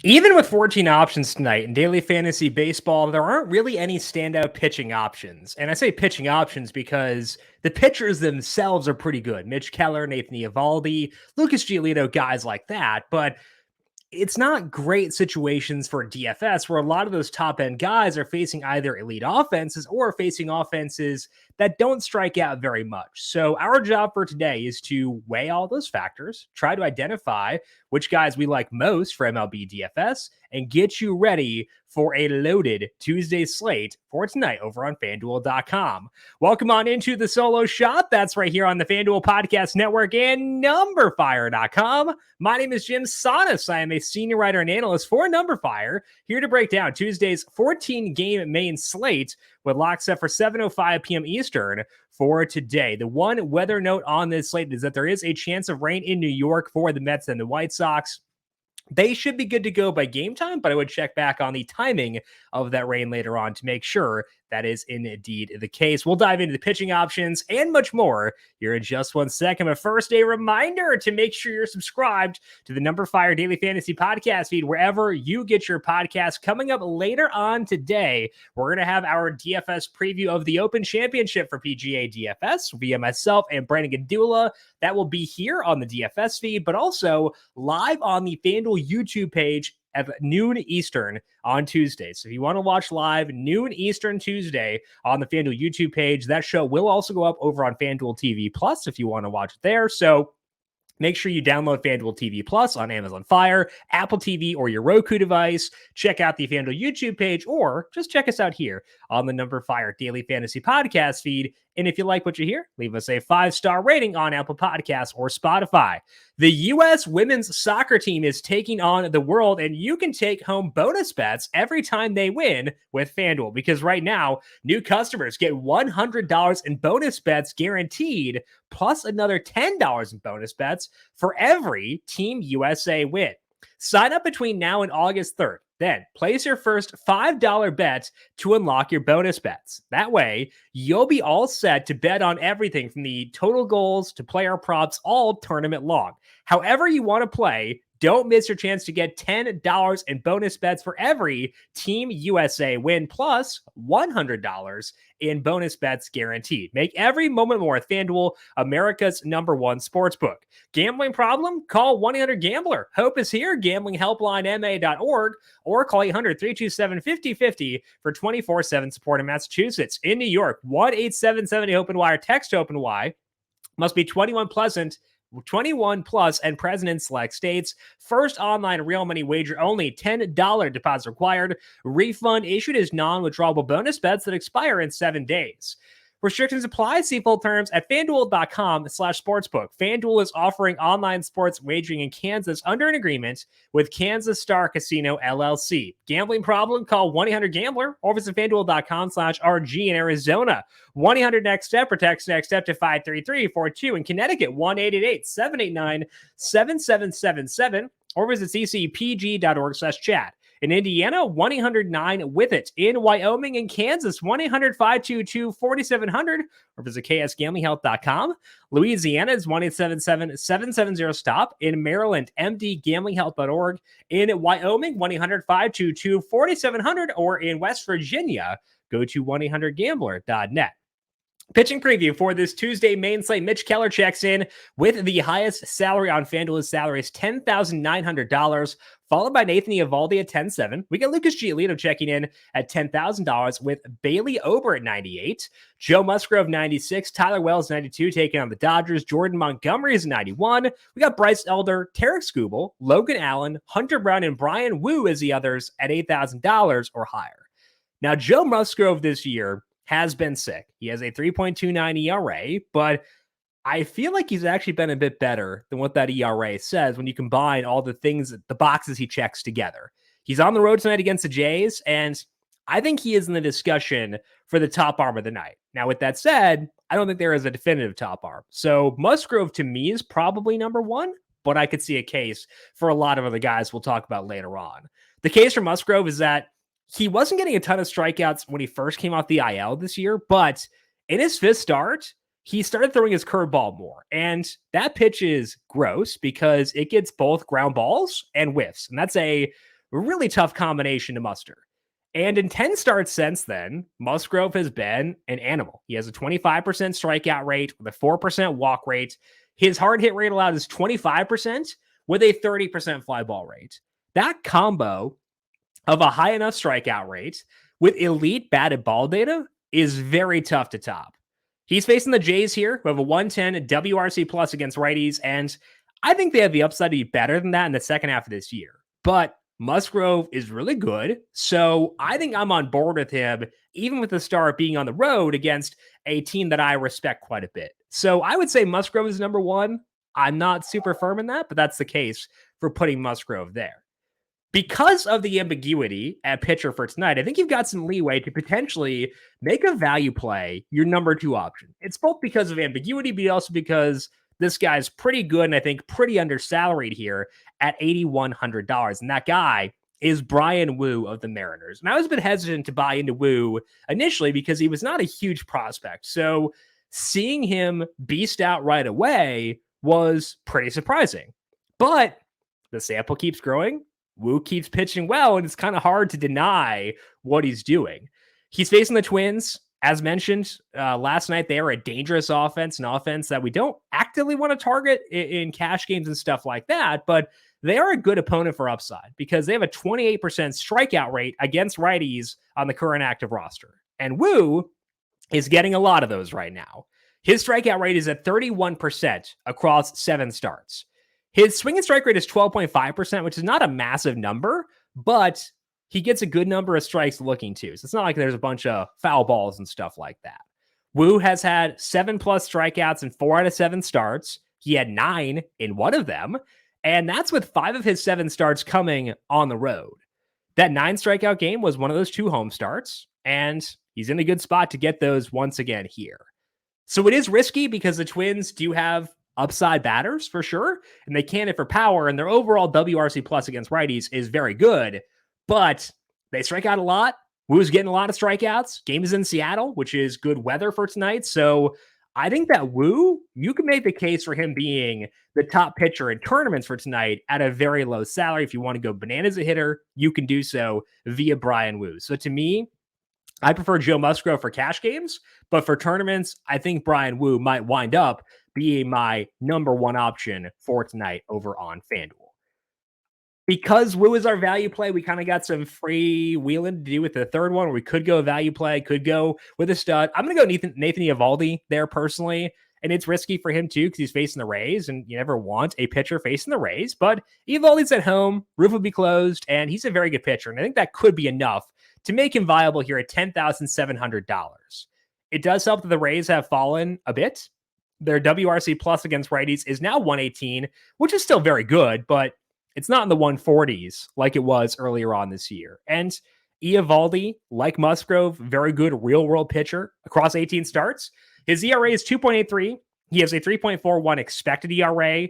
Even with 14 options tonight in daily fantasy baseball, there aren't really any standout pitching options. And I say pitching options because the pitchers themselves are pretty good. Mitch Keller, Nathan Eovaldi, Lucas Giolito, guys like that. But it's not great situations for DFS where a lot of those top end guys are facing either elite offenses or facing offenses that don't strike out very much. So our job for today is to weigh all those factors, try to identify which guys we like most for MLB DFS, and get you ready for a loaded Tuesday slate for tonight over on FanDuel.com. Welcome on into the solo shot. That's right here on the FanDuel Podcast Network and numberFire.com. My name is Jim Sonis. I am a senior writer and analyst for numberFire, here to break down Tuesday's 14-game main slate with lock set for 7:05 p.m. Eastern for today. The one weather note on this slate is that there is a chance of rain in New York for the Mets and the White Sox. They should be good to go by game time, but I would check back on the timing of that rain later on to make sure that is indeed the case. We'll dive into the pitching options and much more here in just 1 second. But first, a reminder to make sure you're subscribed to the numberFire Daily Fantasy Podcast feed wherever you get your podcast. Coming up later on today, we're going to have our DFS preview of the Open Championship for PGA DFS via myself and Brandon Gadula. That will be here on the DFS feed, but also live on the FanDuel YouTube page at noon Eastern on Tuesday. So if you want to watch live, noon Eastern Tuesday on the FanDuel YouTube page, that show will also go up over on FanDuel TV Plus if you want to watch it there. So make sure you download FanDuel TV Plus on Amazon Fire, Apple TV, or your Roku device. Check out the FanDuel YouTube page, or just check us out here on the numberFire Daily Fantasy Podcast feed. And if you like what you hear, leave us a 5-star rating on Apple Podcasts or Spotify. The U.S. women's soccer team is taking on the world, and you can take home bonus bets every time they win with FanDuel, because right now, new customers get $100 in bonus bets guaranteed, plus another $10 in bonus bets for every Team USA win. Sign up between now and August 3rd. Then place your first $5 bet to unlock your bonus bets. That way, you'll be all set to bet on everything from the total goals to player props all tournament long. However you want to play, don't miss your chance to get $10 in bonus bets for every Team USA win, plus $100 in bonus bets guaranteed. Make every moment more with FanDuel, America's #1 sportsbook. Gambling problem? Call 1-800-GAMBLER. Hope is here. GamblingHelplineMA.org or call 800-327-5050 for 24/7 support in Massachusetts. In New York, 1-877-OPEN-WIRE. Text OPEN-Y. Must be 21 plus and present in select states. First online real money wager only. $10 deposit required. Refund issued as non-withdrawable bonus bets that expire in 7 days. Restrictions apply. See full terms at FanDuel.com/sportsbook. FanDuel is offering online sports wagering in Kansas under an agreement with Kansas Star Casino, LLC. Gambling problem? Call 1-800-GAMBLER or visit FanDuel.com/RG in Arizona. 1-800-NEXT-STEP or text NEXT STEP to 53342. In Connecticut, 1-888-789-7777 or visit ccpg.org/chat. In Indiana, 1-800-9-WITH-IT. In Wyoming and Kansas, 1-800-522-4700 or visit ksgamblinghelp.com. Louisiana is 1-877-770-STOP. In Maryland, mdgamblinghelp.org. In Wyoming, 1-800-522-4700 or in West Virginia, go to 1-800-GAMBLER.net. Pitching preview for this Tuesday main slate. Mitch Keller checks in with the highest salary on FanDuel. His salary is $10,900, followed by Nathan Eovaldi at $10,700. We got Lucas Giolito checking in at $10,000 with Bailey Ober at $98,000. Joe Musgrove, $96,000. Tyler Wells, $92,000, taking on the Dodgers. Jordan Montgomery is $91,000. We got Bryce Elder, Tarek Skubal, Logan Allen, Hunter Brown, and Brian Wu as the others at $8,000 or higher. Now, Joe Musgrove this year has been sick. He has a 3.29 ERA, but I feel like he's actually been a bit better than what that ERA says when you combine all the things, the boxes he checks together. He's on the road tonight against the Jays, and I think he is in the discussion for the top arm of the night. Now, with that said, I don't think there is a definitive top arm. So Musgrove to me is probably number one, but I could see a case for a lot of other guys we'll talk about later on. The case for Musgrove is that he wasn't getting a ton of strikeouts when he first came off the IL this year, but in his fifth start, he started throwing his curveball more. And that pitch is gross because it gets both ground balls and whiffs. And that's a really tough combination to muster. And in 10 starts since then, Musgrove has been an animal. He has a 25% strikeout rate with a 4% walk rate. His hard hit rate allowed is 25% with a 30% fly ball rate. That combo of a high enough strikeout rate with elite batted ball data is very tough to top. He's facing the Jays here, who have a 110 WRC plus against righties, and I think they have the upside to be better than that in the second half of this year. But Musgrove is really good, so I think I'm on board with him, even with the start being on the road against a team that I respect quite a bit. So I would say Musgrove is number one. I'm not super firm in that, but that's the case for putting Musgrove there. Because of the ambiguity at pitcher for tonight, I think you've got some leeway to potentially make a value play your number two option. It's both because of ambiguity, but also because this guy's pretty good and I think pretty undersalaried here at $8,100. And that guy is Brian Wu of the Mariners. And I was a bit hesitant to buy into Wu initially because he was not a huge prospect. So seeing him beast out right away was pretty surprising. But the sample keeps growing. Wu keeps pitching well, and it's kind of hard to deny what he's doing. He's facing the Twins. As mentioned last night, they are a dangerous offense, an offense that we don't actively want to target in cash games and stuff like that, but they are a good opponent for upside because they have a 28% strikeout rate against righties on the current active roster. And Wu is getting a lot of those right now. His strikeout rate is at 31% across 7 starts. His swing and strike rate is 12.5%, which is not a massive number, but he gets a good number of strikes looking to. So it's not like there's a bunch of foul balls and stuff like that. Wu has had 7+ strikeouts in 4 out of 7 starts. He had 9 in one of them, and that's with 5 of his 7 starts coming on the road. That 9 strikeout game was one of those 2 home starts, and he's in a good spot to get those once again here. So it is risky because the Twins do have upside batters for sure, and they can hit for power, and their overall WRC plus against righties is very good, but they strike out a lot. Wu's getting a lot of strikeouts. Game is in Seattle, which is good weather for tonight. So I think that Wu, you can make the case for him being the top pitcher in tournaments for tonight at a very low salary. If you want to go bananas a hitter, you can do so via Brian Wu. So to me, I prefer Joe Musgrove for cash games, but for tournaments, I think Brian Wu might wind up being my number one option for tonight over on FanDuel. Because Wu is our value play, we kind of got some free wheeling to do with the third one, where we could go value play, could go with a stud. I'm going to go Nathan Eovaldi there personally, and it's risky for him too because he's facing the Rays, and you never want a pitcher facing the Rays, but Eovaldi's at home, roof will be closed, and he's a very good pitcher, and I think that could be enough to make him viable here at $10,700. It does help that the Rays have fallen a bit. Their WRC plus against righties is now 118, which is still very good, but it's not in the 140s like it was earlier on this year. And Eovaldi, like Musgrove, very good real-world pitcher across 18 starts. His ERA is 2.83. He has a 3.41 expected ERA.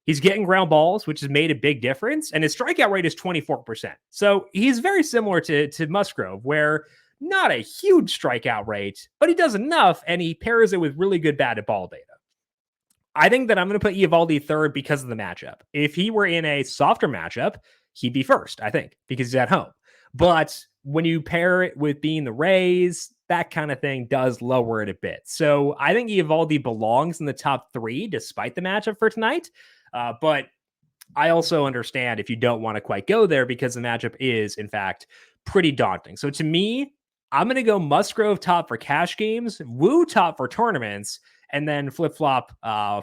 He's getting ground balls, which has made a big difference. And his strikeout rate is 24%. So he's very similar to Musgrove, where not a huge strikeout rate, but he does enough, and he pairs it with really good batted ball data. I think that I'm going to put Eovaldi third because of the matchup. If he were in a softer matchup, he'd be first, I think, because he's at home. But when you pair it with being the Rays, that kind of thing does lower it a bit. So I think Eovaldi belongs in the top 3 despite the matchup for tonight. But I also understand if you don't want to quite go there because the matchup is, in fact, pretty daunting. So to me, I'm going to go Musgrove top for cash games, Wu top for tournaments, and then flip-flop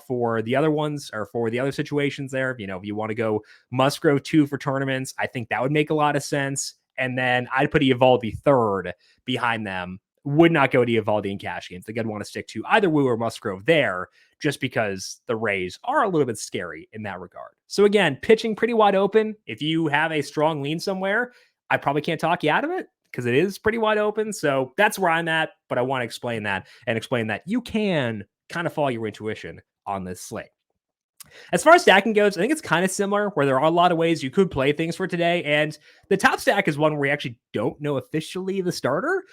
for the other ones or for the other situations there. You know, if you want to go Musgrove 2 for tournaments, I think that would make a lot of sense. And then I'd put Eovaldi third behind them. Would not go to Eovaldi in cash games. I think I'd want to stick to either Wu or Musgrove there just because the Rays are a little bit scary in that regard. So again, pitching pretty wide open. If you have a strong lean somewhere, I probably can't talk you out of it because it is pretty wide open. So that's where I'm at, but I want to explain that and explain that you can kind of follow your intuition on this slate. As far as stacking goes, I think it's kind of similar where there are a lot of ways you could play things for today. And the top stack is one where we actually don't know officially the starter.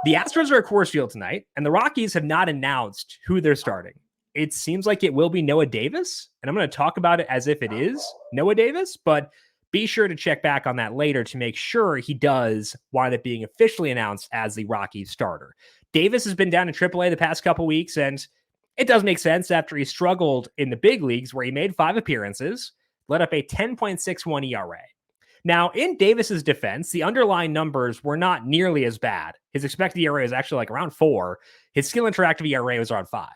The Astros are at Coors Field tonight, and the Rockies have not announced who they're starting. It seems like it will be Noah Davis, and I'm going to talk about it as if it is Noah Davis, but be sure to check back on that later to make sure he does wind up being officially announced as the Rockies starter. Davis has been down in AAA the past couple weeks, and it does make sense after he struggled in the big leagues where he made 5 appearances, led up a 10.61 ERA. Now, in Davis's defense, the underlying numbers were not nearly as bad. His expected ERA is actually like around 4. His skill interactive ERA was around 5.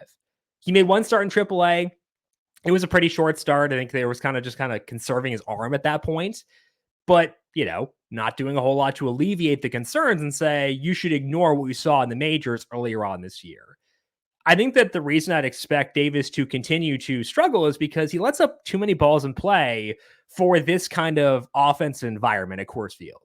He made 1 start in AAA. It was a pretty short start. I think they was kind of conserving his arm at that point. But, not doing a whole lot to alleviate the concerns and say you should ignore what we saw in the majors earlier on this year. I think that the reason I'd expect Davis to continue to struggle is because he lets up too many balls in play for this kind of offensive environment at Coors Field.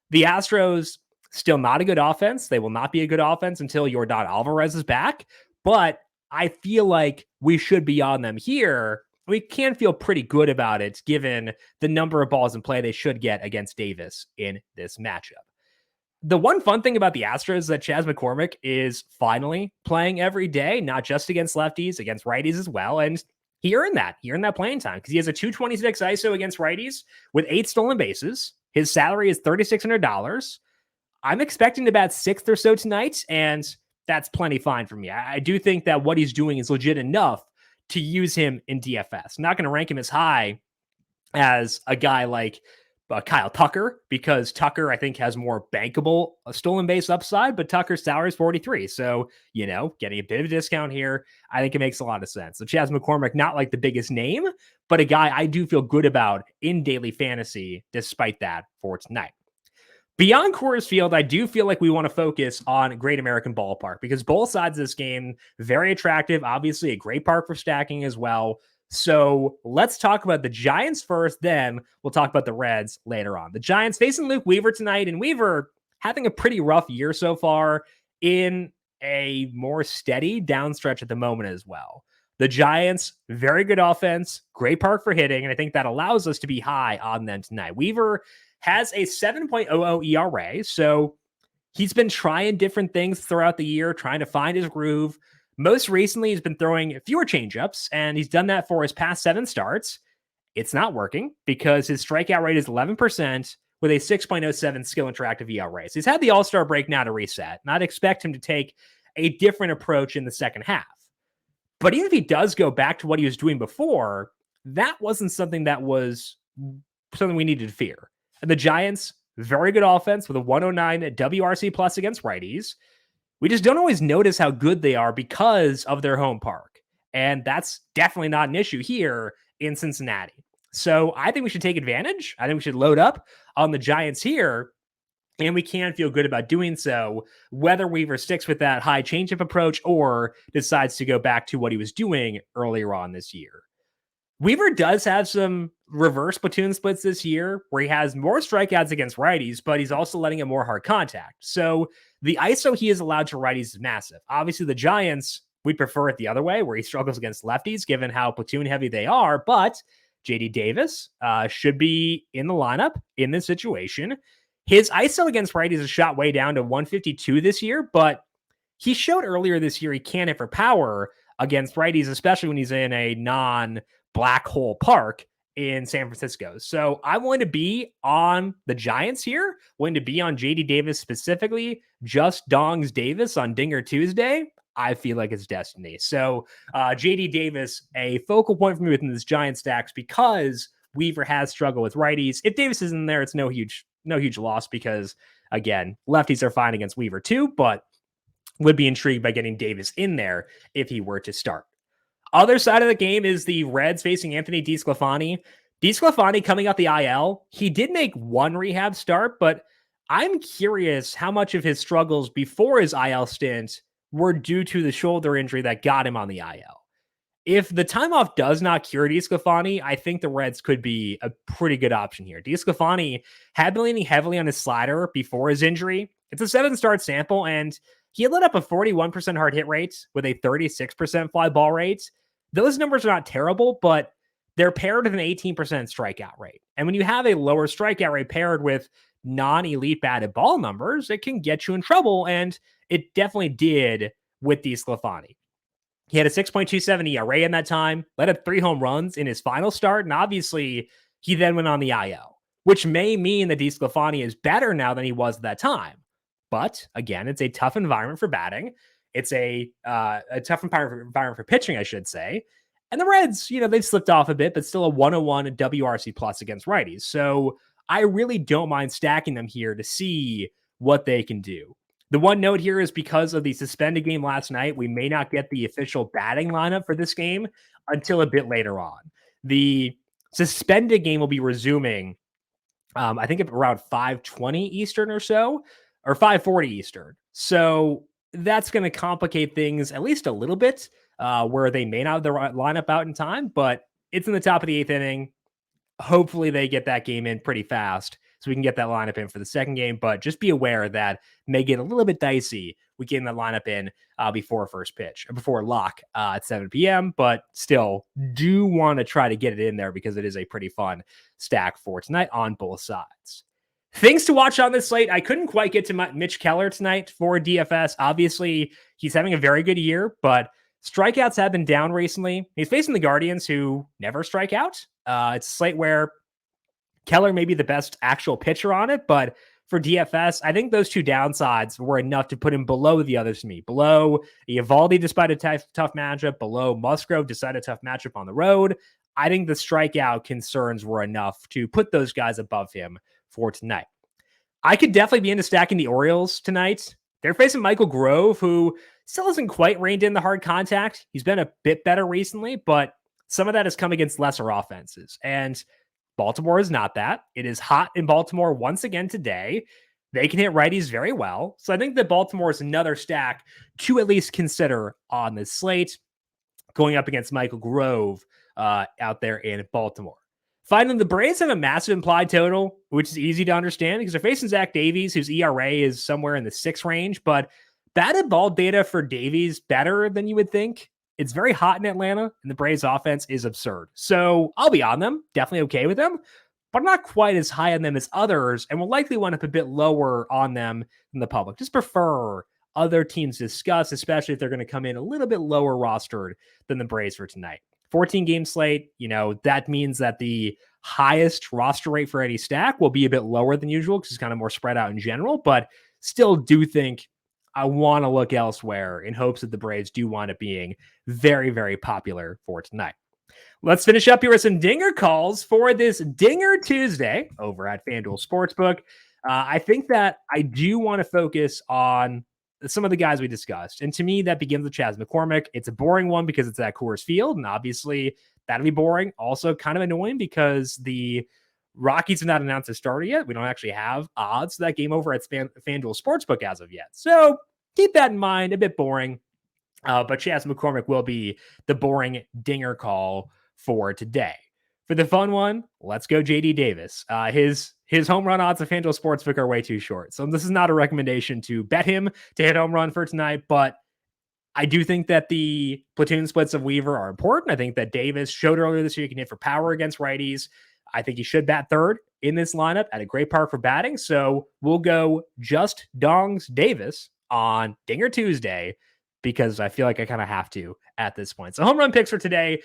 The Astros, still not a good offense. They will not be a good offense until Yordan Alvarez is back. But I feel like we should be on them here. We can feel pretty good about it given the number of balls in play they should get against Davis in this matchup. The one fun thing about the Astros is that Chas McCormick is finally playing every day, not just against lefties, against righties as well. And he earned that playing time because he has a 226 ISO against righties with 8 stolen bases. His salary is $3,600. I'm expecting to bat 6th or so tonight, and that's plenty fine for me. I do think that what he's doing is legit enough to use him in DFS. I'm not going to rank him as high as a guy like Kyle Tucker, because Tucker, I think, has more bankable stolen base upside, but Tucker's salary is 43. So, getting a bit of a discount here, I think it makes a lot of sense. So Chas McCormick, not like the biggest name, but a guy I do feel good about in daily fantasy, despite that for tonight. Beyond Coors Field, I do feel like we want to focus on Great American Ballpark because both sides of this game, very attractive, obviously a great park for stacking as well. So let's talk about the Giants first, then we'll talk about the Reds later on. The Giants facing Luke Weaver tonight, and Weaver having a pretty rough year so far in a more steady downstretch at the moment as well. The Giants, very good offense, great park for hitting, and I think that allows us to be high on them tonight. Weaver has a 7.00 ERA, so he's been trying different things throughout the year, trying to find his groove. Most recently, he's been throwing fewer changeups, and he's done that for his past 7 starts. It's not working because his strikeout rate is 11% with a 6.07 skill interactive ERA. So he's had the All-Star break now to reset, and I'd expect him to take a different approach in the second half. But even if he does go back to what he was doing before, that wasn't something we needed to fear. And the Giants, very good offense with a 109 WRC plus against righties. We just don't always notice how good they are because of their home park. And that's definitely not an issue here in Cincinnati. So I think we should take advantage. I think we should load up on the Giants here. And we can feel good about doing so, whether Weaver sticks with that high changeup approach or decides to go back to what he was doing earlier on this year. Weaver does have some reverse platoon splits this year where he has more strikeouts against righties, but he's also letting it more hard contact. So the ISO he is allowed to righties is massive. Obviously, the Giants, we prefer it the other way where he struggles against lefties given how platoon heavy they are. But JD Davis should be in the lineup in this situation. His ISO against righties is shot way down to 152 this year, but he showed earlier this year he can hit for power against righties, especially when he's in a non-black hole park in San Francisco. So I'm going to be on the Giants here, going to be on JD Davis specifically, just Dongs Davis on Dinger Tuesday. I feel like it's destiny. So JD Davis, a focal point for me within this Giant stacks because Weaver has struggled with righties. If Davis is in there, it's no huge loss because, again, lefties are fine against Weaver too, but would be intrigued by getting Davis in there if he were to start. Other side of the game is the Reds facing Anthony DeSclafani. DeSclafani coming out the IL. He did make 1 rehab start, but I'm curious how much of his struggles before his IL stint were due to the shoulder injury that got him on the IL. If the time off does not cure DeSclafani, I think the Reds could be a pretty good option here. DeSclafani had been leaning heavily on his slider before his injury. It's a 7-start sample, and he lit up a 41% hard hit rate with a 36% fly ball rate. Those numbers are not terrible, but they're paired with an 18% strikeout rate. And when you have a lower strikeout rate paired with non-elite batted ball numbers, it can get you in trouble, and it definitely did with DeSclafani. He had a 6.27 ERA in that time, led up 3 home runs in his final start, and obviously he then went on the IL. which may mean that DeSclafani is better now than he was at that time. But again, it's a tough environment for batting. It's a tough environment for pitching, I should say. And the Reds, they've slipped off a bit, but still a 101 WRC plus against righties. So I really don't mind stacking them here to see what they can do. The one note here is because of the suspended game last night, we may not get the official batting lineup for this game until a bit later on. The suspended game will be resuming, I think around 5:20 Eastern or so, or 5:40 Eastern. So that's going to complicate things at least a little bit, where they may not have the right lineup out in time, but it's in the top of the 8th inning. Hopefully they get that game in pretty fast so we can get that lineup in for the second game. But just be aware that may get a little bit dicey. We getting that lineup in before first pitch, or before lock at 7 p.m. But still do want to try to get it in there because it is a pretty fun stack for tonight on both sides. Things to watch on this slate. I couldn't quite get to Mitch Keller tonight for DFS. Obviously, he's having a very good year, but strikeouts have been down recently. He's facing the Guardians, who never strike out. It's a slate where Keller may be the best actual pitcher on it, but for DFS, I think those two downsides were enough to put him below the others to me. Below Eovaldi, despite a tough matchup. Below Musgrove, despite a tough matchup on the road. I think the strikeout concerns were enough to put those guys above him for tonight. I could definitely be into stacking the Orioles tonight. They're facing Michael Grove, who still hasn't quite reined in the hard contact. He's been a bit better recently, but some of that has come against lesser offenses. And Baltimore is not that. It is hot in Baltimore once again today. They can hit righties very well. So I think that Baltimore is another stack to at least consider on this slate, going up against Michael Grove out there in Baltimore. Finally, the Braves have a massive implied total, which is easy to understand because they're facing Zach Davies, whose ERA is somewhere in the 6 range, but batted ball data for Davies better than you would think. It's very hot in Atlanta, and the Braves offense is absurd. So I'll be on them, definitely okay with them, but I'm not quite as high on them as others, and will likely wind up a bit lower on them than the public. Just prefer other teams to discuss, especially if they're going to come in a little bit lower rostered than the Braves for tonight. 14-game slate, that means that the highest roster rate for any stack will be a bit lower than usual because it's kind of more spread out in general, but still do think I want to look elsewhere in hopes that the Braves do wind up being very, very popular for tonight. Let's finish up here with some dinger calls for this Dinger Tuesday over at FanDuel Sportsbook. I think that I do want to focus on some of the guys we discussed. And to me, that begins with Chas McCormick. It's a boring one because it's at Coors Field, and obviously that'll be boring. Also kind of annoying because the Rockies have not announced a starter yet. We don't actually have odds for that game over at FanDuel Sportsbook as of yet. So keep that in mind, a bit boring. But Chas McCormick will be the boring dinger call for today. For the fun one, let's go JD Davis. His home run odds at FanDuel Sportsbook are way too short. So this is not a recommendation to bet him to hit home run for tonight, but I do think that the platoon splits of Weaver are important. I think that Davis showed earlier this year he can hit for power against righties. I think he should bat third in this lineup at a great park for batting. So we'll go just Dongs Davis on Dinger Tuesday because I feel like I kind of have to at this point. So home run picks for today,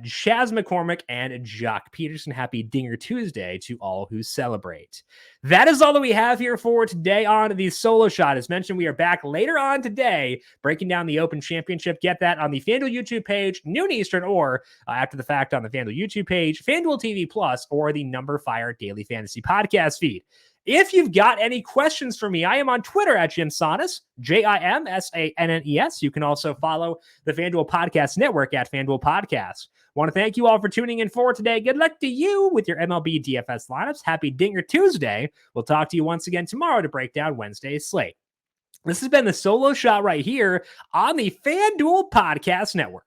Chas McCormick and Jock Peterson. Happy Dinger Tuesday to all who celebrate. That is all that we have here for today on the Solo Shot. As mentioned, we are back later on today, breaking down the Open Championship. Get that on the FanDuel YouTube page, noon Eastern, or after the fact on the FanDuel YouTube page, FanDuel TV Plus, or the numberFire Daily Fantasy Podcast feed. If you've got any questions for me, I am on Twitter at Jim Sannes, JimSannes. You can also follow the FanDuel Podcast Network at FanDuel Podcasts. Want to thank you all for tuning in for today. Good luck to you with your MLB DFS lineups. Happy Dinger Tuesday. We'll talk to you once again tomorrow to break down Wednesday's slate. This has been the Solo Shot right here on the FanDuel Podcast Network.